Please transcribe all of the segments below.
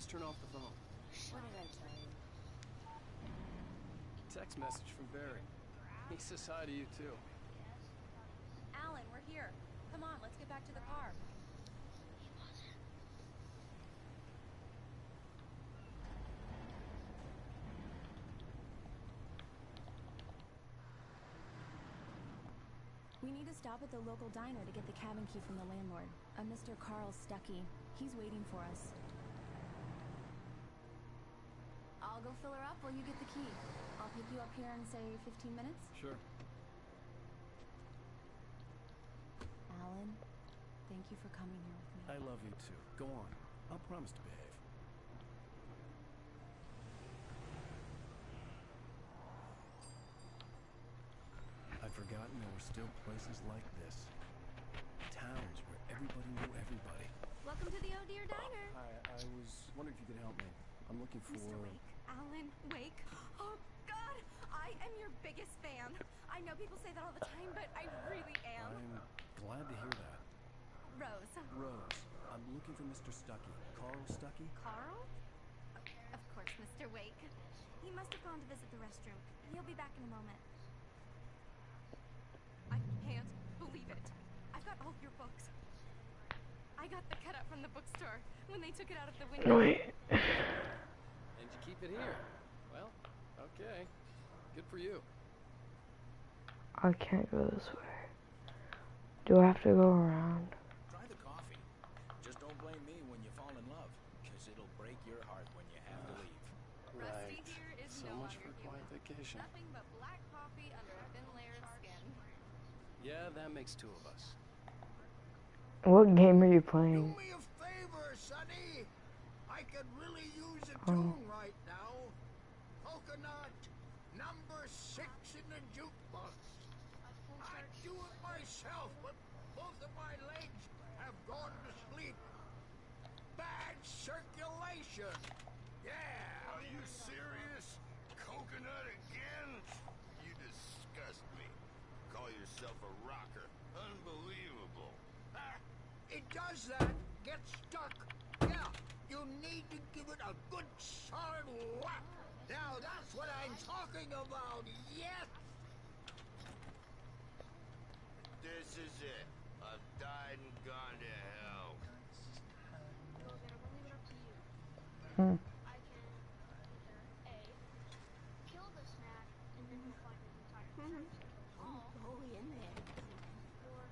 Please turn off the phone. What did I tell you? Text message from Barry. He says hi to you too. Alan, we're here. Come on, let's get back to the car. We need to stop at the local diner to get the cabin key from the landlord, a Mr. Carl Stuckey. He's waiting for us. I'll go fill her up while you get the key. I'll pick you up here in, say, 15 minutes? Sure. Alan, thank you for coming here with me. I love you too. Go on. I'll promise to behave. I'd forgotten there were still places like this. Towns where everybody knew everybody. Welcome to the Oh Dear Diner. Hi, I was wondering if you could help me. I'm looking for... Mr. Wake. Alan Wake. Oh, God. I am your biggest fan. I know people say that all the time, but I really am. I'm glad to hear that. Rose. Rose, I'm looking for Mr. Stuckey. Carl Stuckey? Carl? Of course, Mr. Wake. He must have gone to visit the restroom. He'll be back in a moment. I can't believe it. I've got all your books. I got the cutout from the bookstore when they took it out of the window. Wait. And you keep it here. Well, okay. Good for you. I can't go this way. Do I have to go around? Try the coffee. Just don't blame me when you fall in love, because it'll break your heart when you have to leave. Rusty Right. here is So no much longer for a quiet human. vacation. Nothing but black coffee under a thin layer of skin. Yeah, that makes two of us. What game are you Do playing? me a favor, Sonny. I could really use a tune right now. Coconut, number 6 in the jukebox. I'd do it myself, but both of my legs have gone to sleep. Bad circulation. Yeah. Are you serious? Coconut again? You disgust me. Call yourself a rocker. Unbelievable. It does that. Get stuck. Yeah, you need to give it a good solid whack. Now that's what I'm talking about. Yes. This is it. I've died and gone to hell. Hmm. I can either A, kill the snack and then you'll find an entire Oh, in there.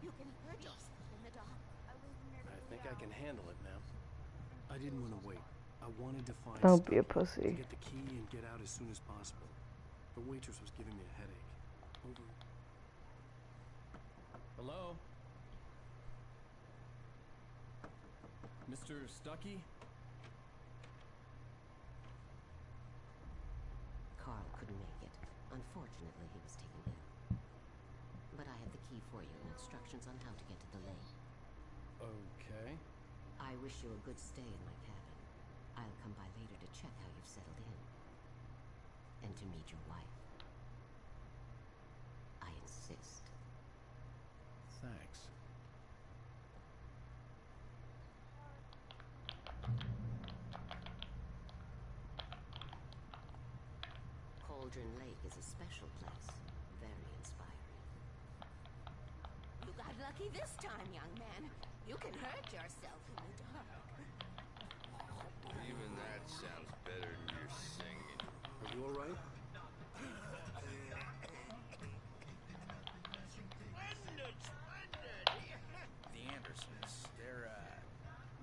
You can hurt yourself in the dark. I leave them there to I bleed think I out. can handle it now. I didn't want to wait. I wanted to find Don't be a Stuckey, pussy. to get the key and get out as soon as possible. The waitress was giving me a headache. Over. Hello? Mr. Stuckey? Carl couldn't make it. Unfortunately, he was taken ill. But I have the key for you and instructions on how to get to the lake. Okay. I wish you a good stay in my cabin. I'll come by later to check how you've settled in. And to meet your wife. I insist. Thanks. Cauldron Lake is a special place. Very inspiring. You got lucky this time, young man. You can hurt yourself in the dark. Even that sounds better than your singing. Are you alright? Splendid, splendid. The Andersons, they're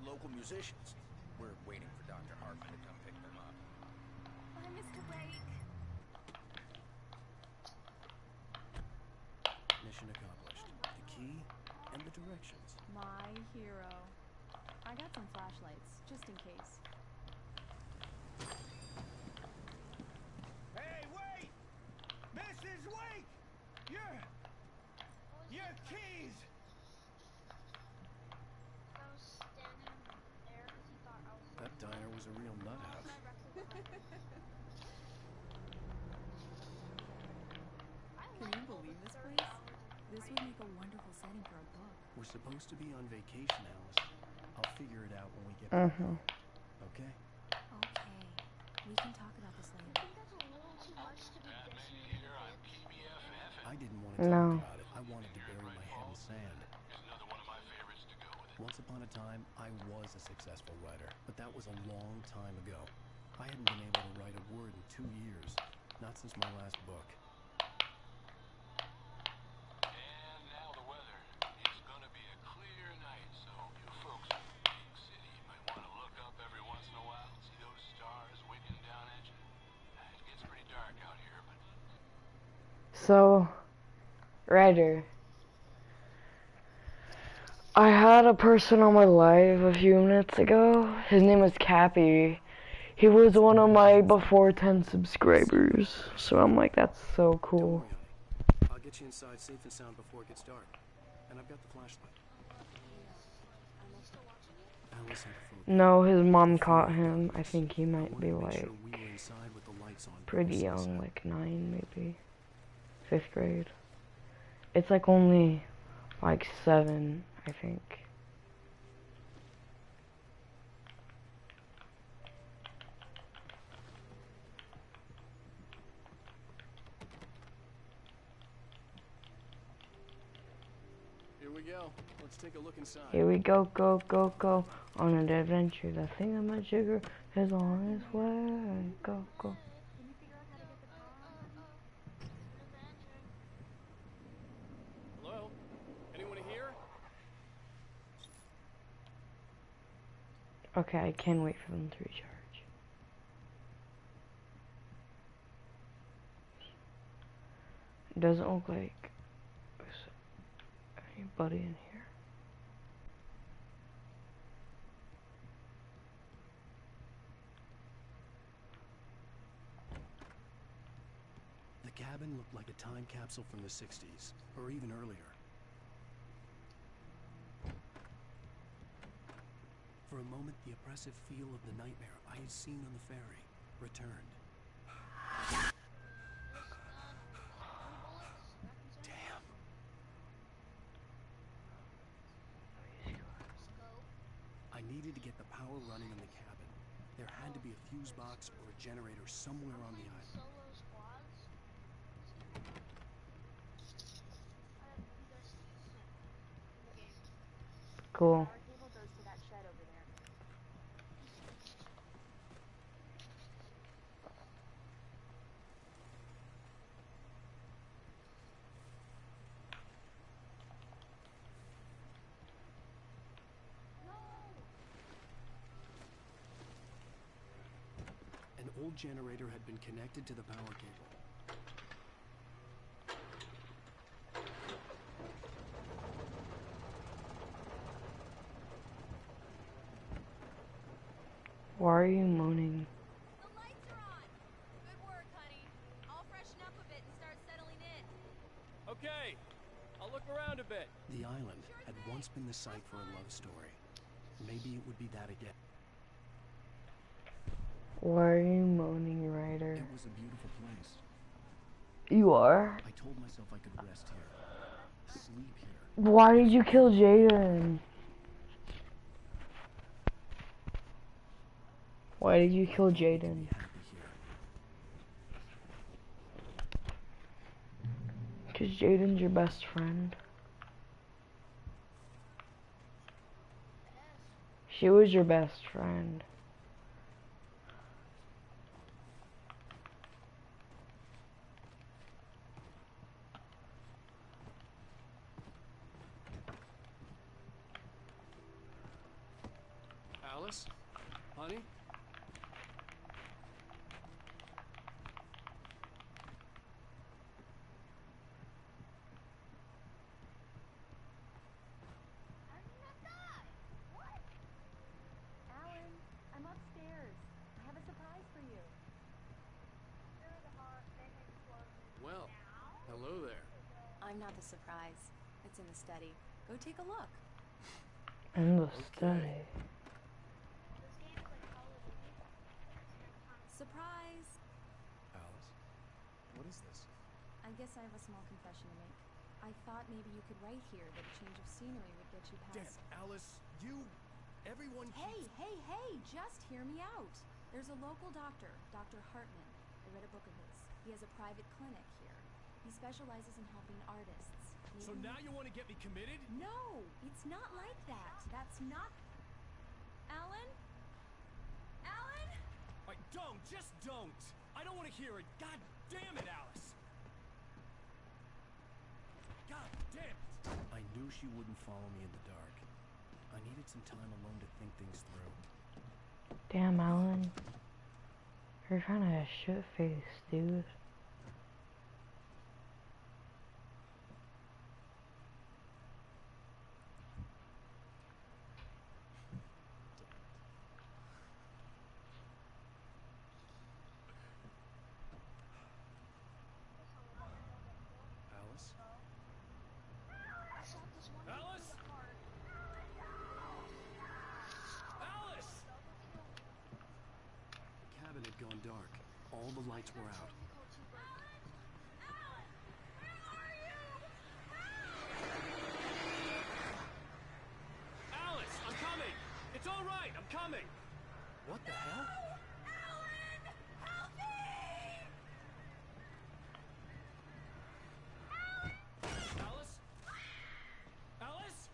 local musicians. We're waiting for Dr. Hartman to come pick them up. Bye, Mr. Wake. Mission accomplished. The key and the directions. My hero. I got some flashlights, just in case. Hey, wait! Mrs. Wake! Your keys! I was standing there because he thought I was That diner was a real nut house. my record behind me. I Can like you all believe the this 30 place? hours of This would make a wonderful setting for a book. We're supposed to be on vacation, Alice. I'll figure it out when we get back. Okay? No. about it, I wanted to bury my head in sand. Once upon a time, I was a successful writer, but that was a long time ago. I hadn't been able to write a word in 2 years, not since my last book. And now the weather. It's gonna be a clear night, so you folks in the big city might want to look up every once in a while, see those stars winking down at you. It gets pretty dark out here, but... So, writer. I had a person on my live a few minutes ago. His name was Cappy. He was one of my before 10 subscribers. So I'm like, that's so Don't cool. worry, honey. I'll get you inside safe and sound before it gets dark. And I've got the flashlight. Alice had a photo. No, his mom caught him. I think he might be Wanted to make like sure we were inside with the lights on pretty before young, sunset. like 9 maybe. 5th grade. It's like only like 7, I think. Here we go. Let's take a look inside. Here we go, go, go, go on an adventure. The thing of my jigger is on its way. Go, go. Hello? Anyone here? Okay, I can't wait for them to recharge. It doesn't look like there's anybody in here. The cabin looked like a time capsule from the 60s, or even earlier. For a moment, the oppressive feel of the nightmare I had seen on the ferry returned. Damn. I needed to get the power running in the cabin. There had to be a fuse box or a generator somewhere on the island. Solo squads. Cool. Our cable goes to that shed over there. An old generator had been connected to the power cable. Why are you moaning? The lights are on. Good work, honey. I'll freshen up a bit and start settling in. Okay, I'll look around a bit. The island had once been the site for a love story. Maybe it would be that again. Why are you moaning, Ryder? It was a beautiful place. You are? I told myself I could rest here, sleep here. Why did you kill Jaden? Why did you kill Jaden? Be happy here. Because Jaden's your best friend. She was your best friend. Alice? Honey? Alan, I'm upstairs. I have a surprise for you. Well, hello there. I'm not the surprise. It's in the study. Go take a look. In the study. Surprise! Alice, what is this? I guess I have a small confession to make. I thought maybe you could write here that a change of scenery would get you Damn, past... Alice, everyone Hey, keeps... hey, just hear me out. There's a local doctor, Dr. Hartman. I read a book of his. He has a private clinic here. He specializes in helping artists. So now you want to get me committed? No, it's not like that. That's not... Alan? Alan? Don't, just don't. I don't want to hear it. God damn it, Alice. God damn it. I knew she wouldn't follow me in the dark. I needed some time alone to think things through. Damn, Alan. You're kind of a shit face, dude. Alice? I saw this one Alice? card. Alice! The cabin had gone dark. All the lights were out. Alice, I'm coming! It's all right, I'm coming! What the hell? Alan! Help me! Alice? Alice?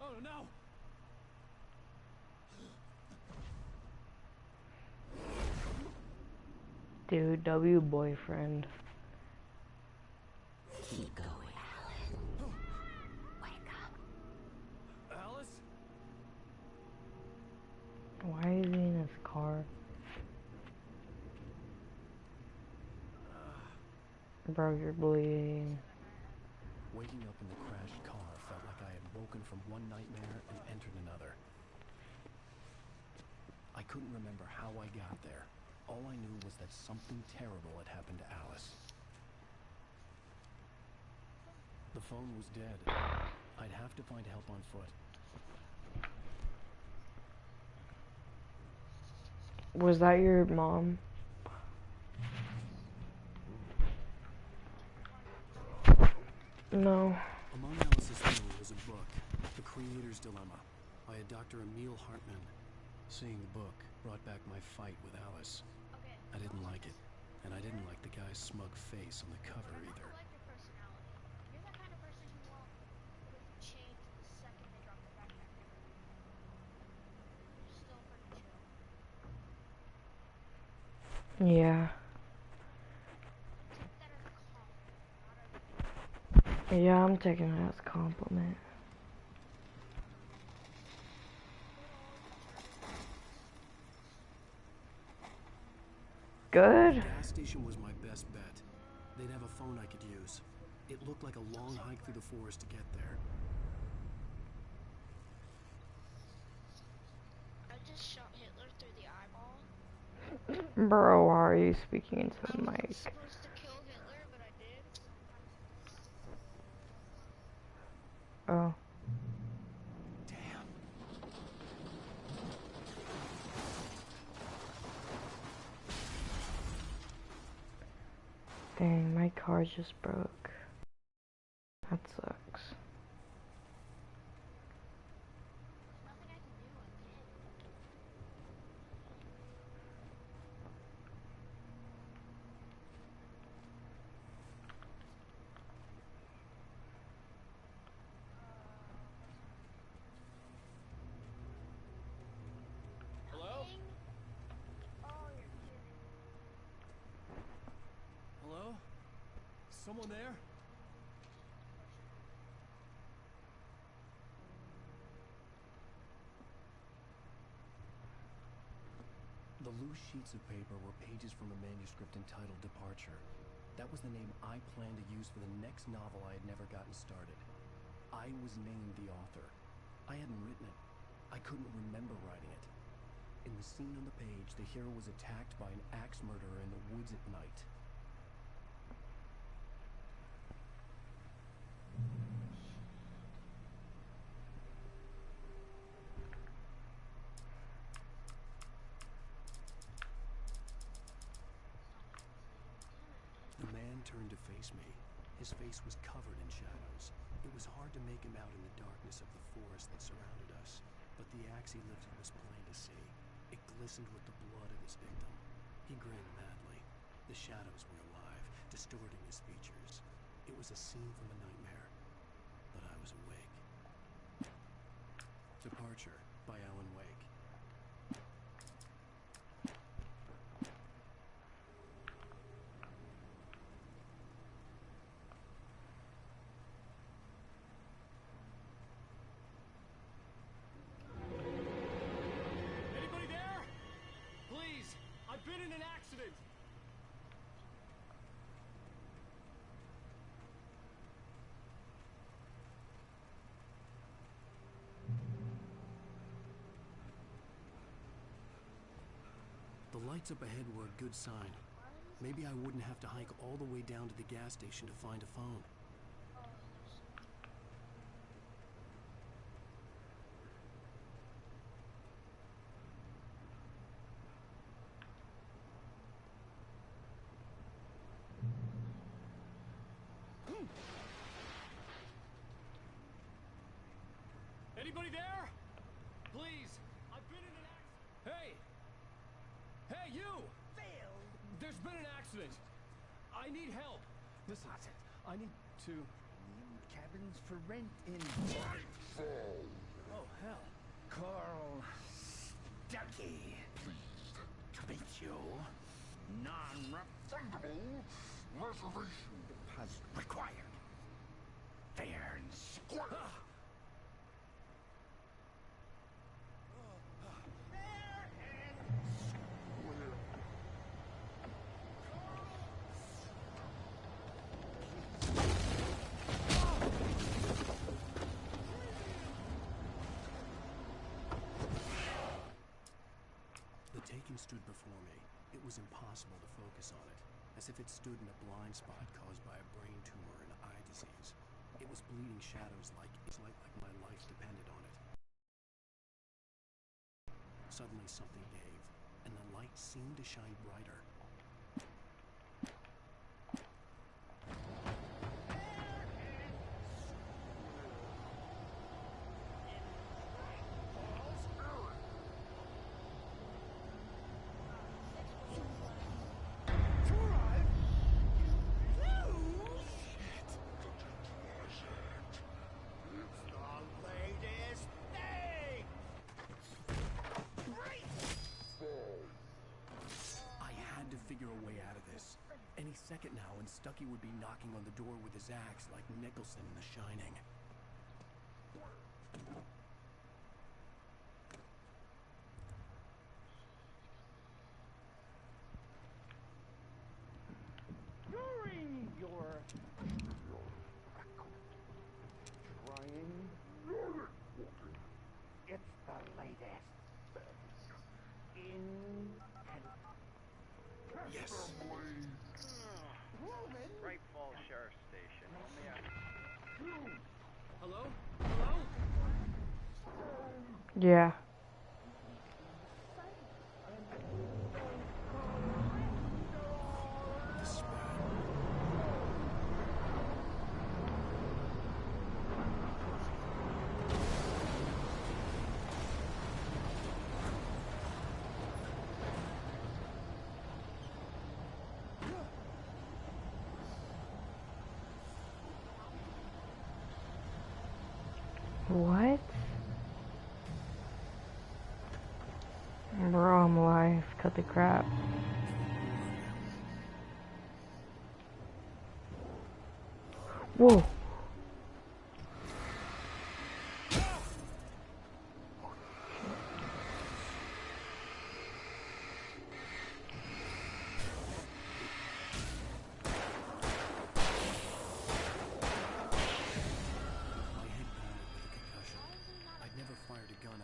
Oh no! Dude, W boyfriend. Keep going, Alan. Wake up. Alice? Why is he in his car? Bro, you're bleeding. Waking up in the crashed car felt like I had woken from one nightmare and entered another. I couldn't remember how I got there. All I knew was that something terrible had happened to Alice. The phone was dead. I'd have to find help on foot. Was that your mom? No. Among Alice's things was a book, The Creator's Dilemma, by a Dr. Emil Hartman. Seeing the book brought back my fight with Alice. Okay. I didn't like it, and I didn't like the guy's smug face on the cover either. I like your personality. You're that kind of person who would change the second they drop the backpack. You're still pretty chill. Yeah. Take that as a compliment, not a... Yeah, I'm taking it as a compliment. Good. The gas station was my best bet. They'd have a phone I could use. It looked like a long hike through the forest to get there. I just shot Hitler through the eyeball. Bro, why are you speaking into the I mic? was supposed to kill Hitler, but I did. Oh. Damn. Dang, my car just broke. That sucks. Nothing I can do, I can't. Hello? Nothing? Oh, you're kidding. Hello? Someone there? The loose sheets of paper were pages from a manuscript entitled Departure. That was the name I planned to use for the next novel I had never gotten started. I was named the author. I hadn't written it. I couldn't remember writing it. In the scene on the page, the hero was attacked by an axe murderer in the woods at night. The man turned to face me. His face was covered in shadows. It was hard to make him out in the darkness of the forest that surrounded us. but the axe he lifted was plain to see. It glistened with the blood of his victim. He grinned madly. The shadows were alive, distorting his features. It was a scene from a nightmare, but I was awake. Departure by Alan Wake. Anybody there? Please, I've been in an accident. The lights up ahead were a good sign. Maybe I wouldn't have to hike all the way down to the gas station to find a phone. Anybody there? Please, I've been in an accident. Hey! Hey, you! Phil! There's been an accident. I need help. Listen, I need to... Cabins for rent in Oh, hell. Carl Stuckey. Pleased to meet you. Non-refundable reservation deposit required. Fair and square. The Taken stood before me. It was impossible to focus on it, as if it stood in a blind spot caused by a brain tumor and eye disease. It was bleeding shadows like my life depended on it. Suddenly something gave, and the light seemed to shine brighter. Figure a way out of this. Any second now, and Stuckey would be knocking on the door with his axe like Nicholson in The Shining. During your trying, it's the latest in Yes. Great Falls Sheriff Station. Hello? Hello? Yeah. What? Bro, I'm alive. Cut the crap. Whoa.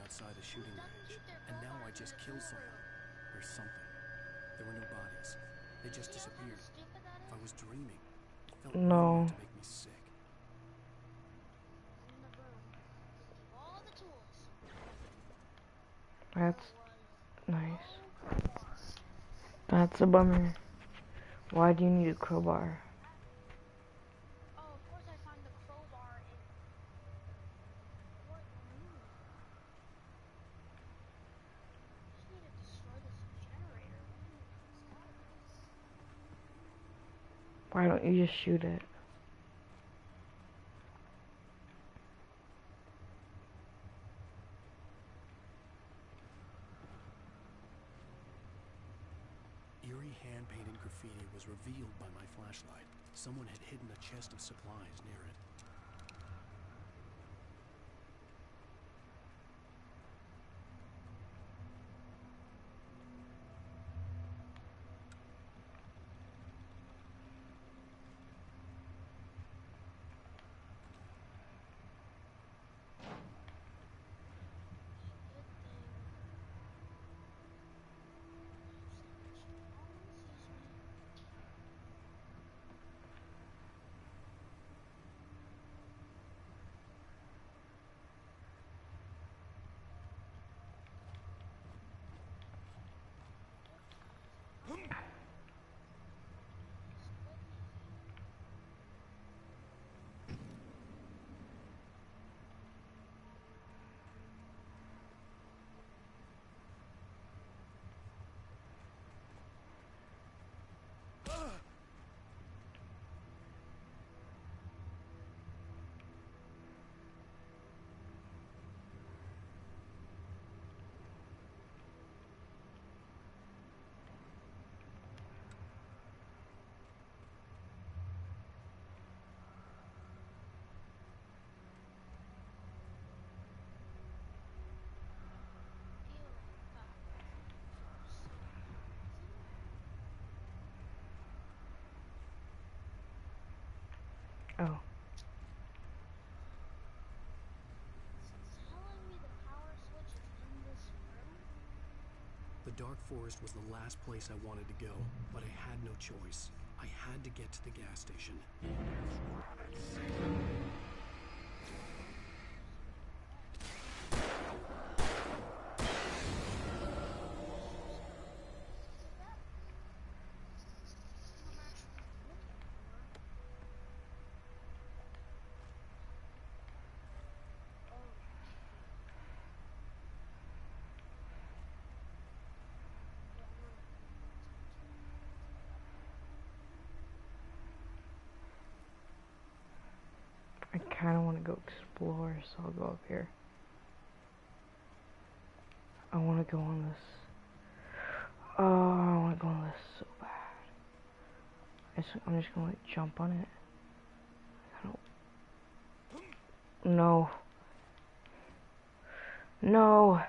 Outside a shooting range, and now I just killed someone. Or something. There were no bodies. They just disappeared. If I was dreaming, it felt No. to make me sick. That's nice. That's a bummer. Why do you need a crowbar? Oh, of course I found the crowbar in... What room? Why don't you just shoot it? Eerie hand-painted graffiti was revealed by my flashlight. Someone had hidden a chest of supplies near it. Oh. Telling me the power switch is in this room? The Dark Forest was the last place I wanted to go, but I had no choice. I had to get to the gas station. I kind of want to go explore, so I'll go up here. I want to go on this. Oh, I want to go on this so bad. I'm just going to like jump on it. I don't... No. No.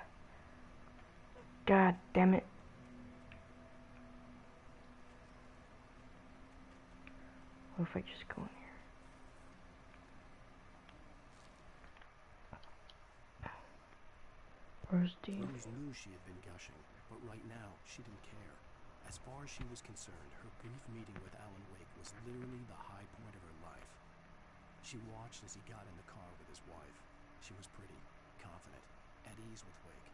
God damn it. What if I just go in here? Where's Dean? Rose knew she had been gushing, but right now, she didn't care. As far as she was concerned, her brief meeting with Alan Wake was literally the high point of her life. She watched as he got in the car with his wife. She was pretty, confident, at ease with Wake.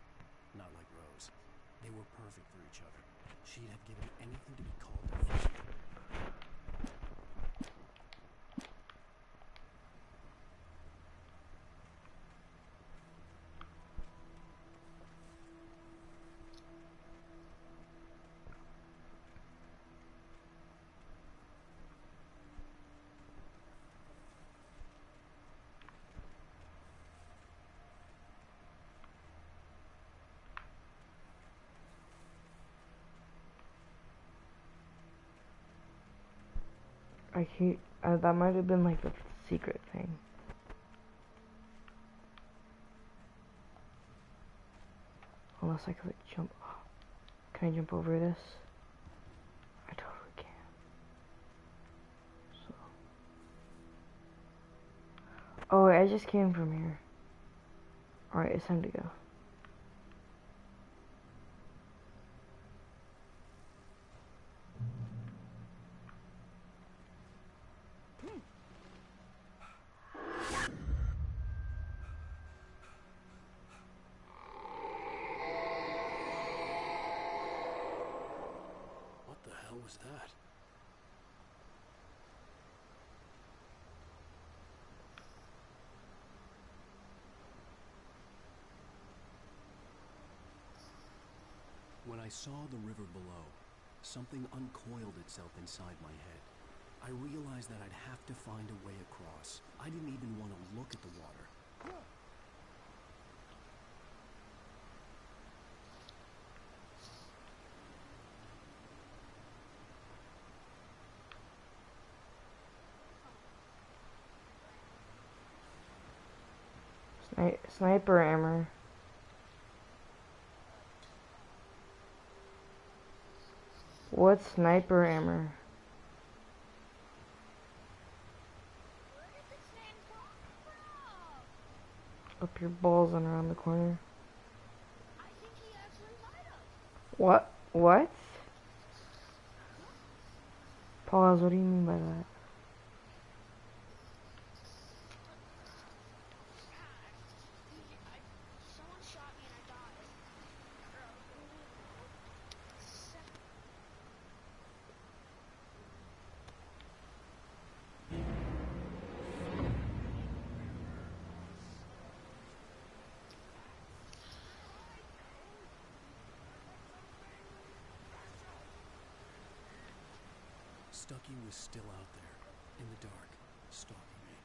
Not like Rose. They were perfect for each other. She'd have given anything to be called their friend. I can't, that might have been like the secret thing. Unless I could like jump. Can I jump over this? I totally can. So. Oh wait, I just came from here. Alright, it's time to go. What was that? When I saw the river below, something uncoiled itself inside my head. I realized that I'd have to find a way across. I didn't even want to look at the water. Sniper hammer. What sniper hammer? Where did this man come from? Up your balls and around the corner. I think he actually might have. What? What? Pause, what do you mean by that? Someone shot me and I died. Stucky was still out there, in the dark, stalking me.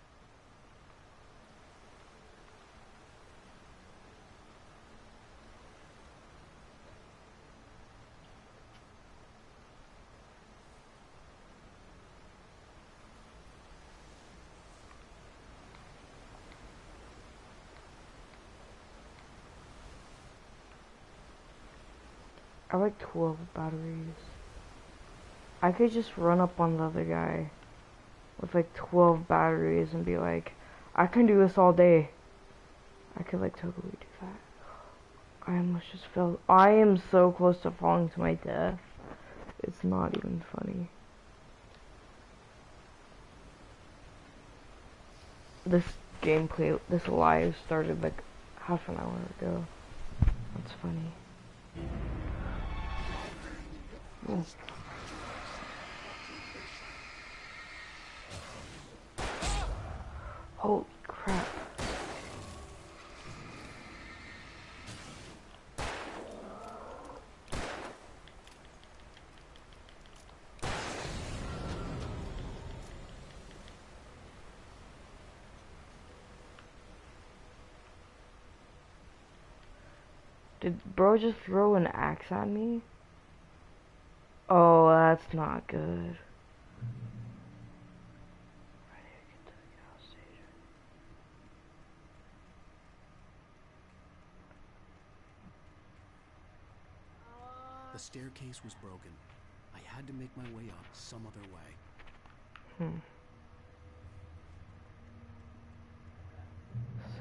I like 12 batteries. I could just run up on the other guy with like 12 batteries and be like, I can do this all day. I could like totally do that. I almost just fell. I am so close to falling to my death. It's not even funny. This gameplay, this live started like half an hour ago. That's funny. Oh. Holy crap. Did bro just throw an axe at me? Oh, that's not good. The staircase was broken. I had to make my way up some other way.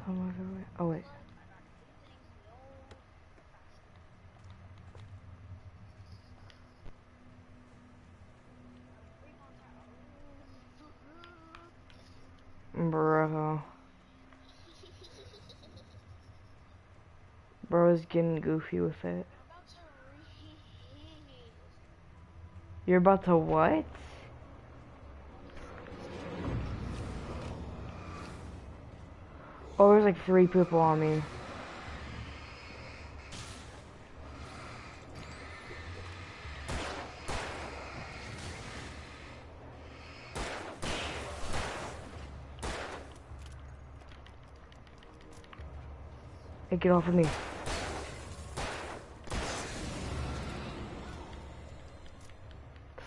Some other way. Oh wait. Bro. Bro's getting goofy with it. You're about to what? Oh, there's like 3 people on me. Hey, get off of me.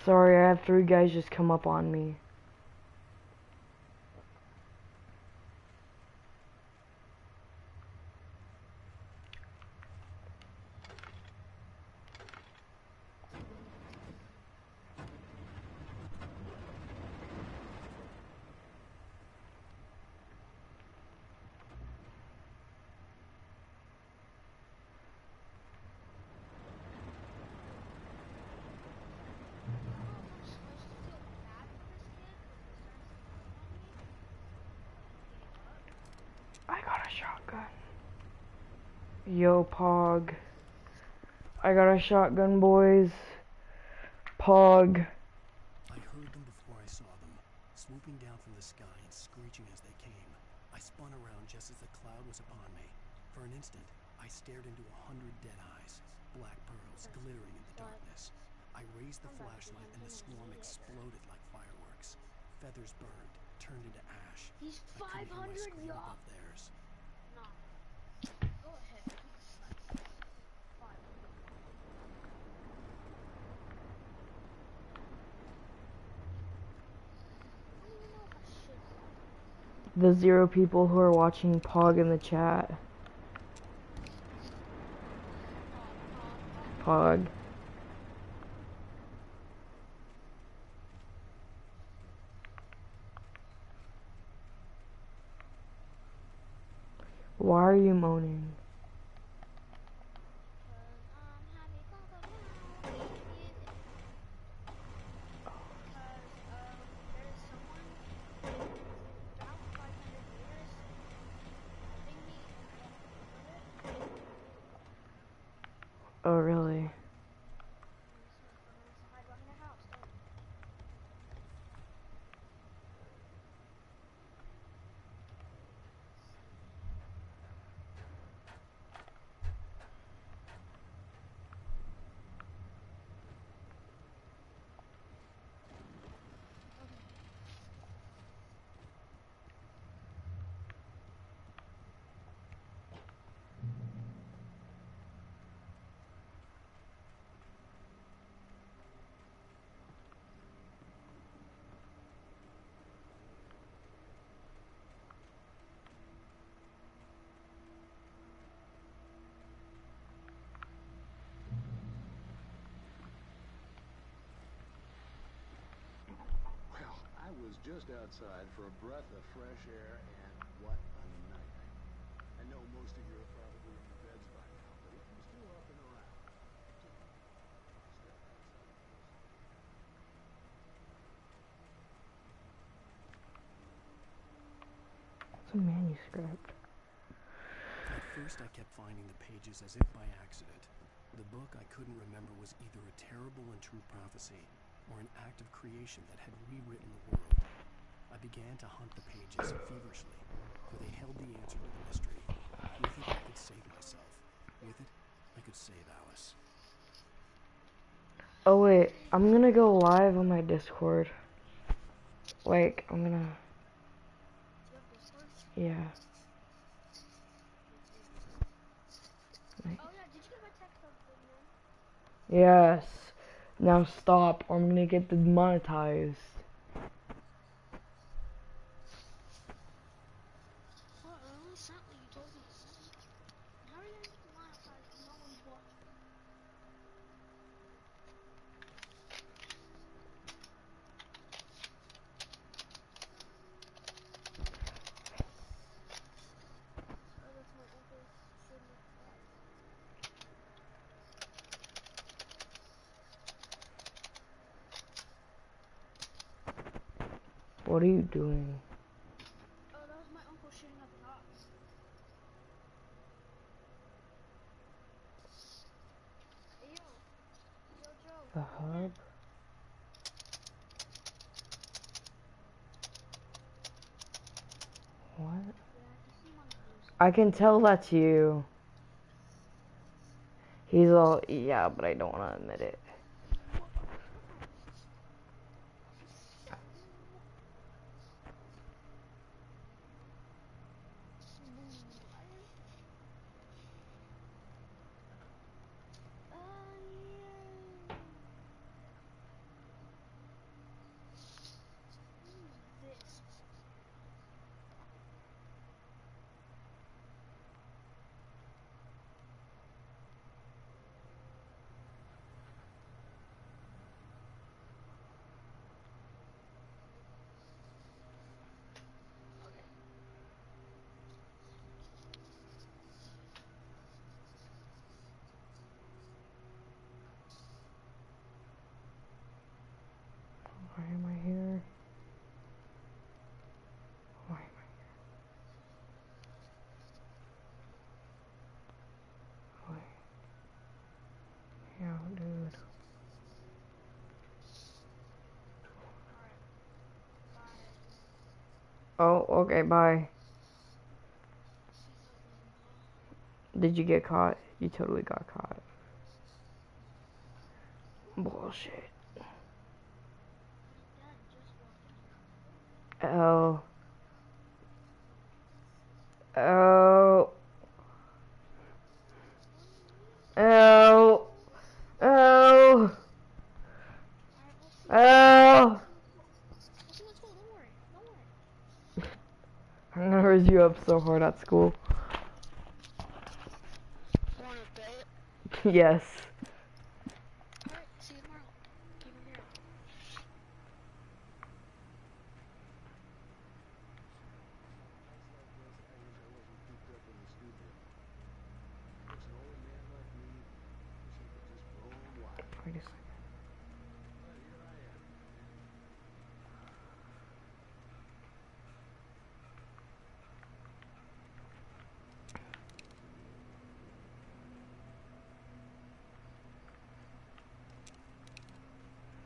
Sorry, I have 3 guys just come up on me. I got a shotgun. Yo, Pog. I got a shotgun, boys. Pog. I heard them before I saw them, swooping down from the sky and screeching as they came. I spun around just as the cloud was upon me. For an instant, I stared into 100 dead eyes, black pearls glittering in the darkness. I raised the flashlight and the swarm exploded like fireworks. tracks. Feathers burned, turned into ash. He's I couldn't hear my 500 scream yards. above theirs. No. Go ahead. 500. I don't even know if I should. The 0 people who are watching Pog in the chat. Pog. Why are you moaning? Oh, really? Well, I was just outside for a breath of fresh air, and what a night. I know most of you are probably in your beds by now, but if you're still up and around, step It's a manuscript. At first, I kept finding the pages as if by accident. The book I couldn't remember was either a terrible and true prophecy or an act of creation that had rewritten the world. I began to hunt the pages feverishly, for they held the answer to the mystery. With it, I could save myself. With it, I could save Alice. Oh wait, I'm gonna go live on my Discord. Like, I'm gonna... Yeah. Like... Oh yeah, did you get my text on the Yes. Now stop, or I'm gonna get demonetized. Well, recently you told me to send it. How are you gonna get demonetized if no one's watching? Oh, that's my uncle shooting at the flag. What are you doing? Oh, that was my uncle shooting at the cops. Hey, yo. Yo, Joe. The hub? What? Yeah, I can see him on the news. I can tell that's you. He's all, yeah, but I don't want to admit it. This. Why am I here? Why am I here? Wait. Yeah, dude. Oh, okay, bye. Did you get caught? You totally got caught. Bullshit. My dad just walked in. Oh. Oh. Oh. Oh. Oh. Let's go. Don't worry. Don't worry. I'm gonna raise you up so hard at school. Want to bet? Yes. Alright, see you tomorrow. Keep it here. Wait a second.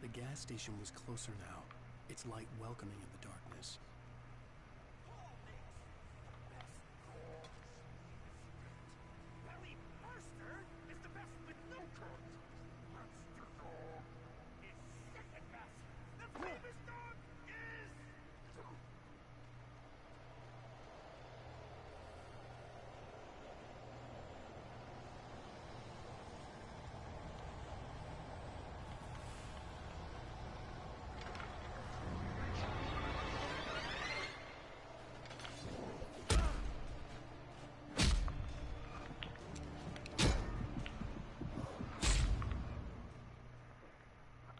The gas station was closer now, its light welcoming in the darkness. Belly Burster is the best with no coat. Monster Dog is second best. The famous dog is...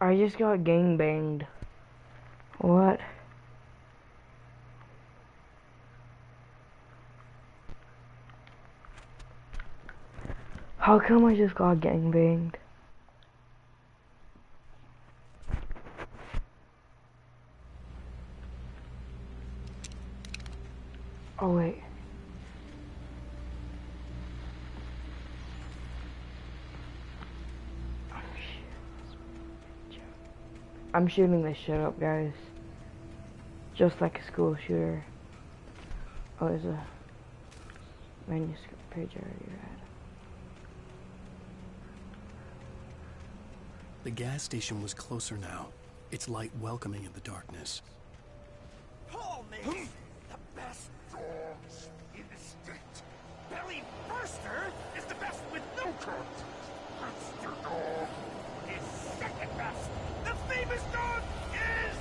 I just got gangbanged. What? How come I just got gangbanged? Oh wait. I'm shooting this shit up, guys. Just like a school shooter. Oh, there's a manuscript page I already read. The gas station was closer now, its light welcoming in the darkness. Paul makes the best dogs in the state. Belly Burster is the best with no coat. Monster Dog is second best. The famous dog is...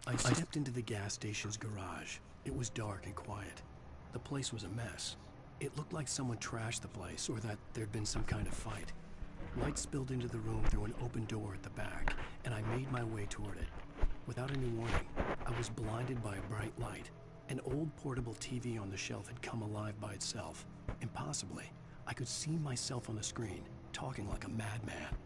I stepped into the gas station's garage. It was dark and quiet. The place was a mess. It looked like someone trashed the place or that there'd been some kind of fight. Light spilled into the room through an open door at the back, and I made my way toward it. Without any warning, I was blinded by a bright light. An old portable TV on the shelf had come alive by itself. Impossibly, I could see myself on the screen, talking like a madman.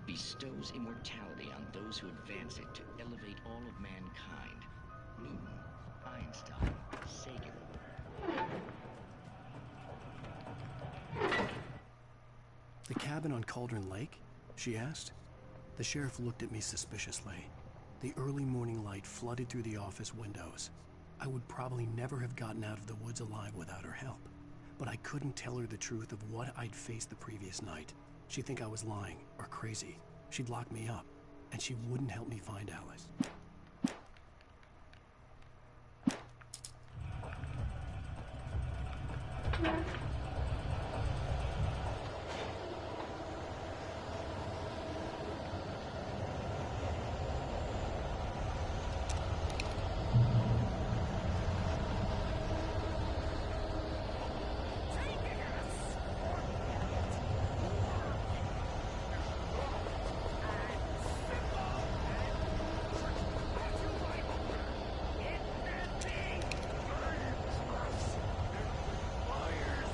Bestows immortality on those who advance it to elevate all of mankind. Newton, Einstein, Sagan. The cabin on Cauldron Lake? She asked. The sheriff looked at me suspiciously. The early morning light flooded through the office windows. I would probably never have gotten out of the woods alive without her help. But I couldn't tell her the truth of what I'd faced the previous night. She'd think I was lying or crazy. She'd lock me up, and she wouldn't help me find Alice. Fires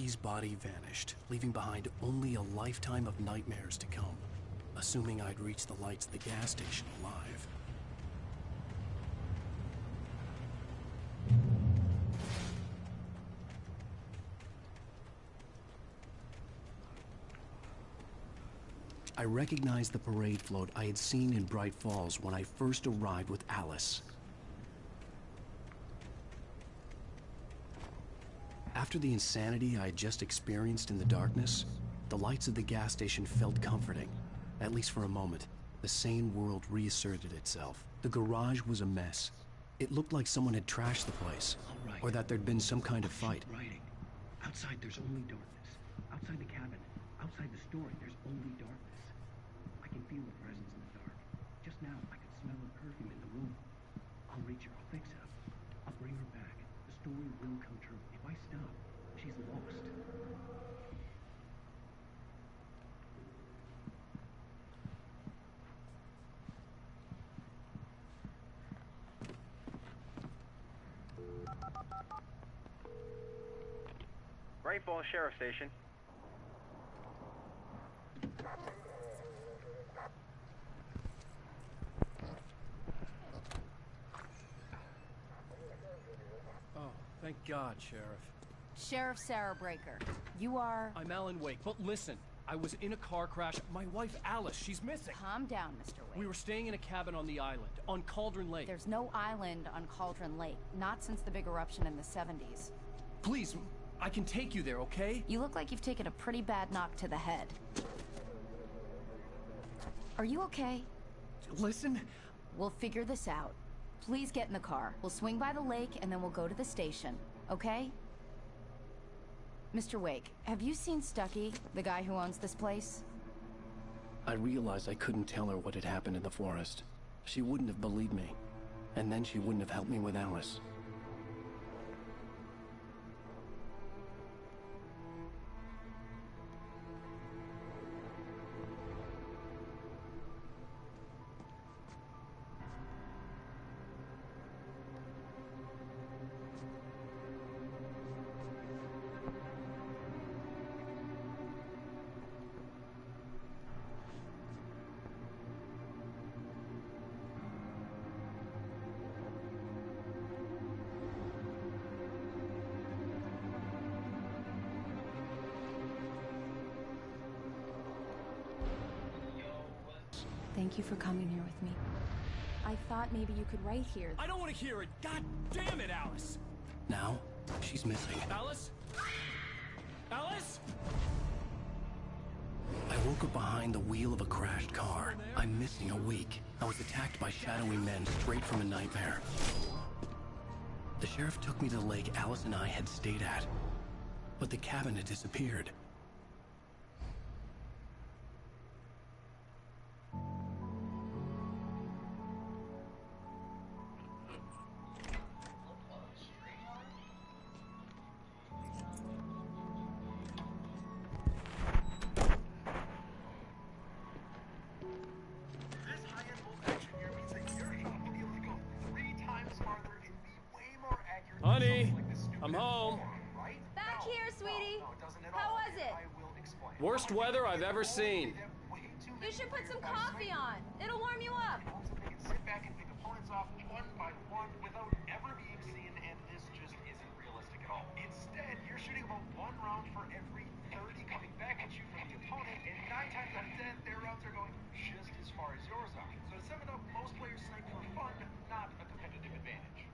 Stucky's body vanished, leaving behind only a lifetime of nightmares to come, assuming I'd reach the lights of the gas station alive. I recognized the parade float I had seen in Bright Falls when I first arrived with Alice. After the insanity I had just experienced in the darkness, the lights of the gas station felt comforting, at least for a moment. The sane world reasserted itself. The garage was a mess. It looked like someone had trashed the place, or that there'd been some kind of fight. Writing. Outside, there's only darkness. Outside the cabin, outside the story, there's only darkness. I can feel a presence in the dark. Just now, I could smell a perfume in the room. I'll reach her. I'll fix it up. I'll bring her back. The story will come true. If I stop, she's lost. Great Falls Sheriff Station. Oh, thank God, Sheriff. Sheriff Sarah Breaker. You are... I'm Alan Wake, but listen. I was in a car crash. My wife, Alice, she's missing. Calm down, Mr. Wake. We were staying in a cabin on the island, on Cauldron Lake. There's no island on Cauldron Lake. Not since the big eruption in the 70s. Please, I can take you there, okay? You look like you've taken a pretty bad knock to the head. Are you okay? Listen. We'll figure this out. Please get in the car. We'll swing by the lake and then we'll go to the station, okay? Mr. Wake, have you seen Stucky, the guy who owns this place? I realized I couldn't tell her what had happened in the forest. She wouldn't have believed me. And then she wouldn't have helped me with Alice. Thank you for coming here with me. I thought maybe you could write here. I don't want to hear it! God damn it, Alice! Now, she's missing. Alice? Alice? I woke up behind the wheel of a crashed car. I'm missing a week. I was attacked by shadowy men straight from a nightmare. The sheriff took me to the lake Alice and I had stayed at. But the cabin had disappeared. Honey, I'm home. Back here, sweetie. How was it? Worst weather I've ever seen. You should put some coffee on. It'll warm you up. Sit back and pick opponents off one by one without ever being seen, and this just isn't realistic at all. Instead, you're shooting about one round for every 30 coming back at you from the opponent, and 9 times out of 10, their rounds are going just as far as yours are. So to sum it up, most players snipe for fun, not a competitive advantage.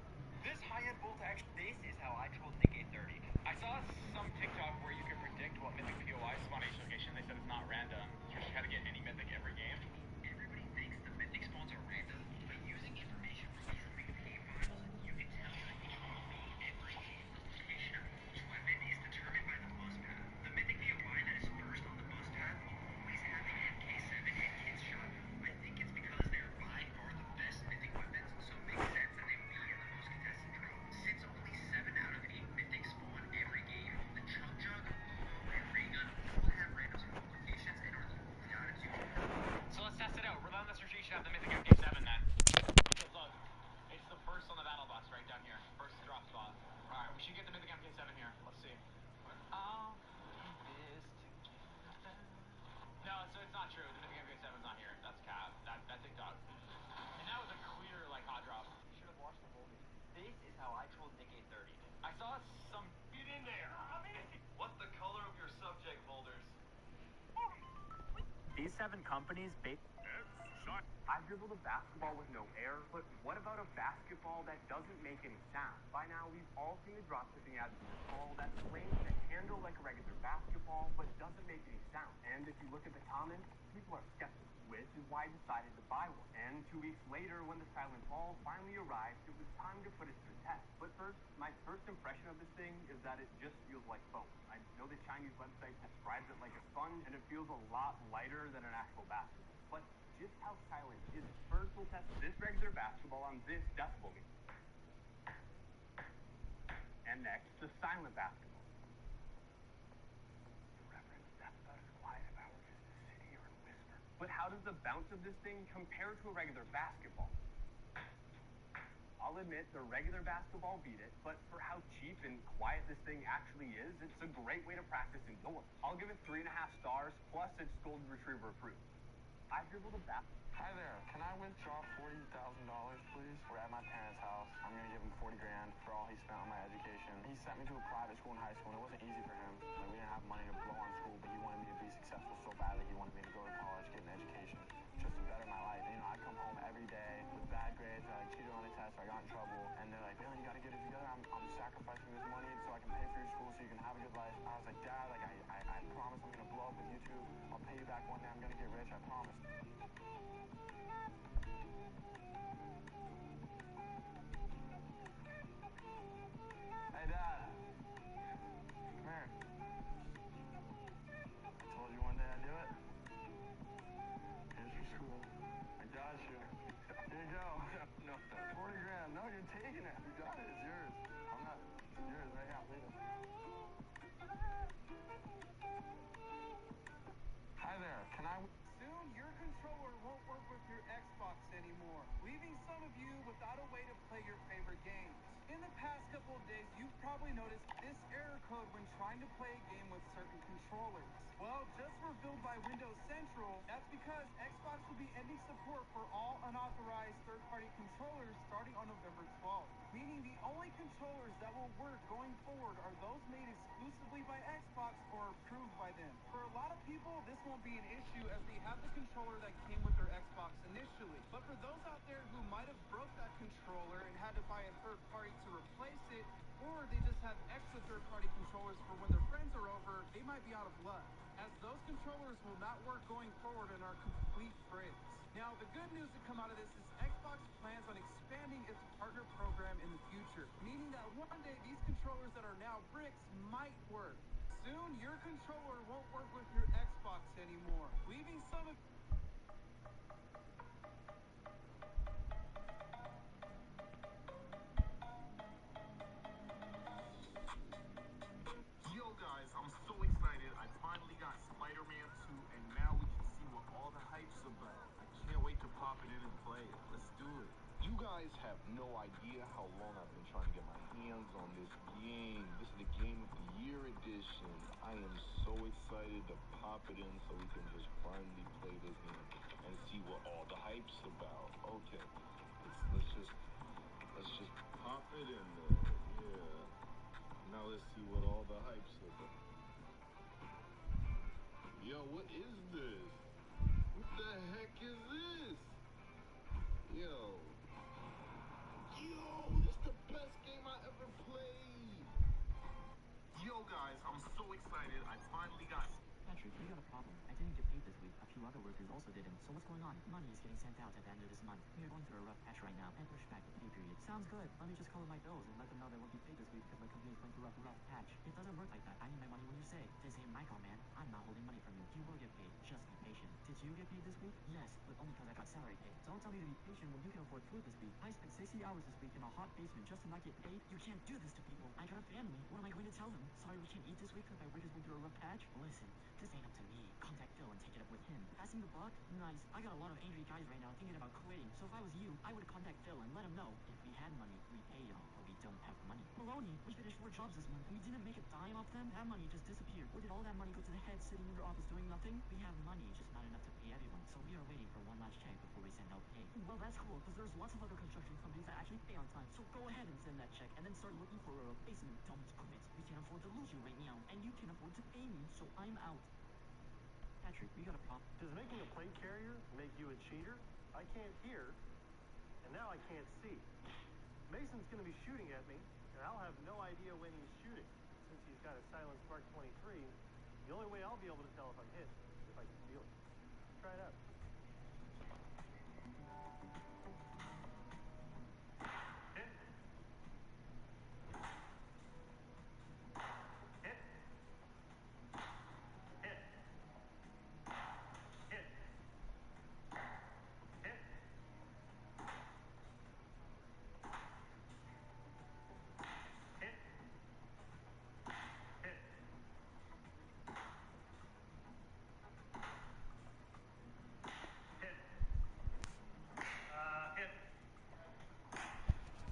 This high-end bolt action, this is how I trolled Nick 830. I saw some TikTok where you can predict what Mythic POI spawn each location. They said it's not random. You just gotta get any Mythic every game. Everybody thinks the Mythic spawns are random, but using information from these PvP files, you can tell that each will be every game location. Each weapon is determined by the bus path. The Mythic POI that is first on the bus path will always have the MK7 and Kid's shot. I think it's because they're by far the best Mythic weapons, so it makes sense that they would be in the most contested draw. Since only 7 out of 8 Mythics spawn every game, the Chug Jug, Bow, and Ray Gun all have random spawn locations and are the only items you can have. So let's test it out. Relentless Retreat should have the Mythic MK7 then. Look, it's the first on the battle bus right down here. First drop spot. Alright, we should get the Mythic MK7 here. Let's see. These 7 companies I've dribbled a basketball with no air, but what about a basketball that doesn't make any sound? By now, we've all seen the dropshipping ads for this ball that claims to handle like a regular basketball, but doesn't make any sound. And if you look at the comments, people are skeptical, which is why I decided to buy one. And 2 weeks later, when the silent ball finally arrived, it was time to put it to the test. But first, my first impression of this thing is that it just feels like foam. I know the Chinese website describes it like a sponge, and it feels a lot lighter than an actual basketball. But just how silent is it? First, we'll test this regular basketball on this decibel meter. And next, the silent basketball. For reference, that's about as quiet if I were just to sit here and whisper. But how does the bounce of this thing compare to a regular basketball? I'll admit the regular basketball beat it, but for how cheap and quiet this thing actually is, it's a great way to practice indoors. I'll give it 3.5 stars, plus it's Golden Retriever approved. I dribbled a bat. Hi there. Can I withdraw $40,000, please? We're at my parents' house. I'm gonna give him 40 grand for all he spent on my education. He sent me to a private school in high school, and it wasn't easy for him. Like, we didn't have money to blow on school, but he wanted me to be successful so badly. He wanted me to go to college, get an education, just to better my life. And, I come home every day with bad grades. I cheated on a test, I got in trouble, and they're like, "Dylan, you gotta get it together. I'm sacrificing this money so I can pay for your school, so you can have a good life." I was like, "Dad, like, I promise I'm gonna blow up with YouTube. I'll pay you back one day. I'm gonna get rich. I promise." Hey, Dad. Come here. I told you one day I'd do it. Here's your school. I got you. Here you go. No. 40 grand. No, you're taking it. You got it. It's yours. I'm not. It's yours. Right now. Leave it. Hi there. Can I... Soon, your controller won't work with your Xbox anymore, leaving some of you without a way to play your favorite games. In the past couple of days, you've probably noticed this error code when trying to play a game with certain controllers. Well, just revealed by Windows Central, that's because Xbox will be ending support for all unauthorized third-party controllers starting on November 12th, meaning the only controllers that will work going forward are those made exclusively by Xbox or approved by them. For a lot of people, this won't be an issue as they have the controller that came with their Xbox initially. But for those out there who might have broke that controller and had to buy a third party to replace it, or they just have extra third-party controllers for when their friends are over, they might be out of luck, as those controllers will not work going forward and are complete bricks. Now, the good news to come out of this is Xbox plans on expanding its partner program in the future, meaning that one day these controllers that are now bricks might work. Soon, your controller won't work with your Xbox anymore, leaving some of... Yo guys, I'm so excited. I finally got Spider-Man 2 and now we can see what all the hype's about. I can't wait to pop it in and play it. Let's do it. You guys have no idea how long I've been trying to get my hands on this game. This is the Game of the Year edition. I am so excited to pop it in so we can just finally play this game and see what all the hype's about. Okay, let's just pop it in there. Yeah. Now let's see what all the hype's about. Yo, what is this? What the heck is this? Yo, this is the best game I ever played. Yo guys, I'm so excited. I finally got... Patrick, we got a problem. I didn't get paid this week. A few other workers also didn't. So what's going on? Money is getting sent out at the end of this month. We are going through a rough patch right now and push back the pay period. Sounds good. Let me just call my bills and let them know they won't be paid this week because my company is going through a rough patch. It doesn't work like that. I need my money when you say. This ain't Michael, man. I'm not holding money from you. You will get paid. Just be patient. Did you get paid this week? Yes, but only because I got salary pay. Don't tell me to be patient when you can afford food this week. I spent 60 hours this week in a hot basement just to not get paid. You can't do this to people. I got a family. What am I going to tell them? Sorry, we can't eat this week because my work is going through a rough patch? Listen, this ain't up to me. Contact Phil and take it up with him. Passing the buck? Nice. I got a lot of angry guys right now thinking about quitting. So if I was you, I would contact Phil and let him know. If we had money, we pay y'all. But we don't have money. Maloney, we finished 4 jobs this month and we didn't make a dime off them. That money just disappeared. Or did all that money go to the head sitting in their office doing nothing? We have money, just not enough to pay everyone. So we are waiting for one last check before we send out pay. Well, that's cool, because there's lots of other construction companies that actually pay on time. So go ahead and send that check and then start looking for a replacement. Don't quit. We can't afford to lose you right now. And you can't afford to pay me, so I'm out. Patrick, we got a problem. Does making a plate carrier make you a cheater? I can't hear, and now I can't see. Mason's gonna be shooting at me, and I'll have no idea when he's shooting. Since he's got a silenced Mark 23, the only way I'll be able to tell if I'm hit is if I can feel it. Try it out. Hit. Hit. Hit. Hit. Hit. Hit. Hit. Hit. Hit.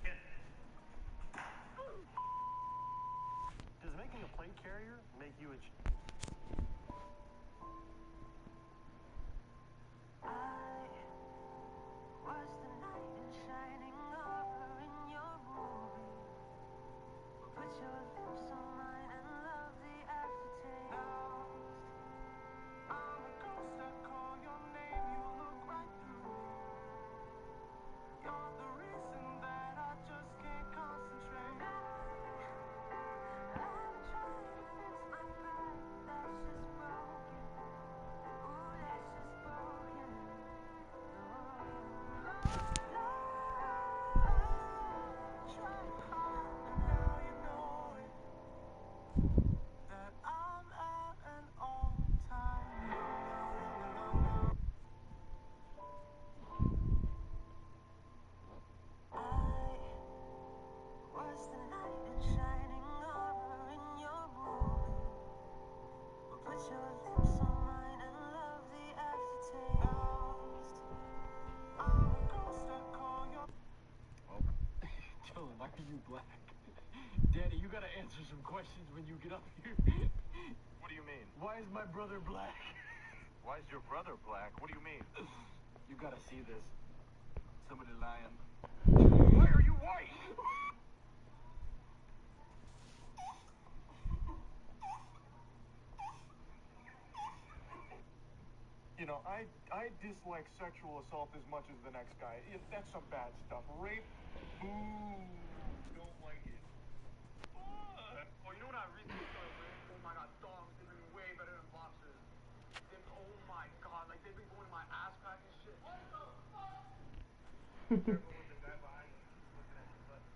Hit. Does making a plate carrier make you a Was the knight in shining armor in your movie? Put your lips on mine and love the aftertaste. I'm a ghost, I call your name, you look right through me. You're the reason that I just can't concentrate. I'm trying to fix my pride, that's just broken. Ooh, that's just broken. Trying hard, and now you know it. That I'm at an all-time low. I was the knight in shining armor in your movie. But put your lips on mine and love the aftertaste. I'm a ghost, I call your. Dylan, why are you black? Danny, you gotta answer some questions when you get up here. What do you mean? Why is my brother black? Why is your brother black? What do you mean? You gotta see this. Somebody lying. Why are you white? You know, I dislike sexual assault as much as the next guy. That's some bad stuff. Rape, boo, don't like it. Oh, you know what I recently started with? Oh my god, thongs, they've been way better than boxers. Oh my god, like they've been going to my ass crack and shit. What the fuck? Careful with the guy behind you. He's looking at your butt.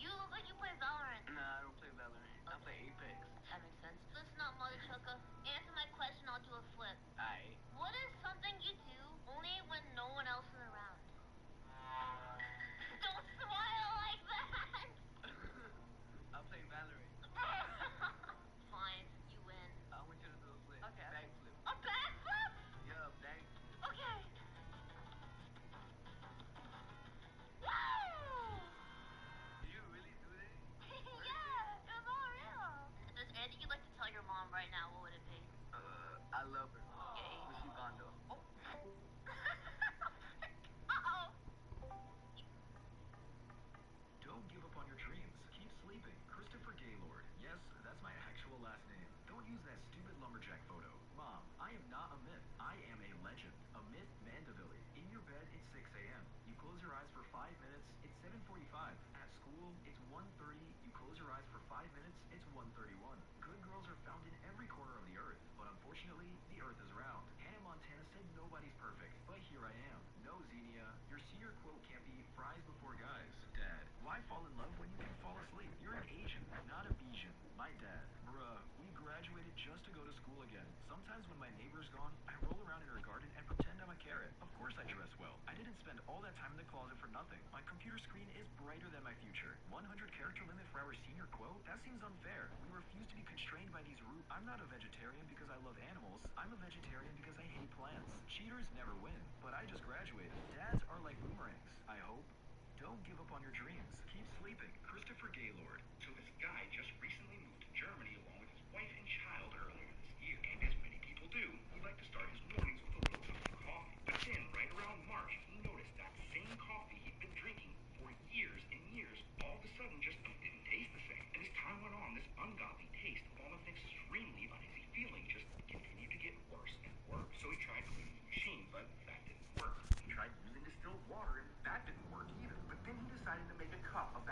You look like you play Valorant. Nah, I don't play Valorant. I play Apex. That makes sense. Listen up, mother trucker. Answer my question, I'll do a flip. Aight. What is something you do only when no one else is around? Don't smile like that! I play Valorant. Fine, you win. I want you to do a flip. Okay. Backflip. A backflip? Yeah, backflip. Okay. Woo! Do you really do that? Yeah, it was all real. If there's anything you'd like to tell your mom right now, what would it be? I love her. Yay. But she gone though. Oh. Uh-oh. Don't give up on your dreams. Keep sleeping. Christopher Gaylord. Yes, that's my actual last name. Don't use that stupid lumberjack photo. Mom, I am not a myth. I am a legend. A myth Mandeville. In your bed, it's 6 a.m. You close your eyes for 5 minutes, it's 7:45. At school, it's 1:30. You close your eyes for 5 minutes, it's 1:31. Good girls are found in every corner of the earth, but unfortunately, the earth is round. Hannah Montana said nobody's perfect, but here I am. No, Xenia, your senior quote can't be fries before guys. Dad, why fall in love when you can fall asleep? You're an Asian, not a Bijan. My dad, bruh, we graduated just to go to school again. Sometimes when my neighbor's gone, I roll around in her garden and pretend I'm a carrot. Of course I dress well. I didn't spend all that time in the closet for nothing. My computer screen is brighter than my future. 100 character limit for our senior quote? That seems unfair. We refuse to be constrained by these rules. I'm not a vegetarian because I love animals. I'm a vegetarian because I hate plants. Cheaters never win, but I just graduated. Dads are like boomerangs, I hope. Don't give up on your dreams. Keep sleeping. Christopher Gaylord. So this guy just recently moved to Germany along with his wife and child earlier this year, and as many people do, he liked to start his mornings with a ungodly taste, along with an extremely uneasy feeling, just continued to get worse and worse. So he tried cleaning the machine, but that didn't work. He tried using distilled water, and that didn't work either. But then he decided to make a cup of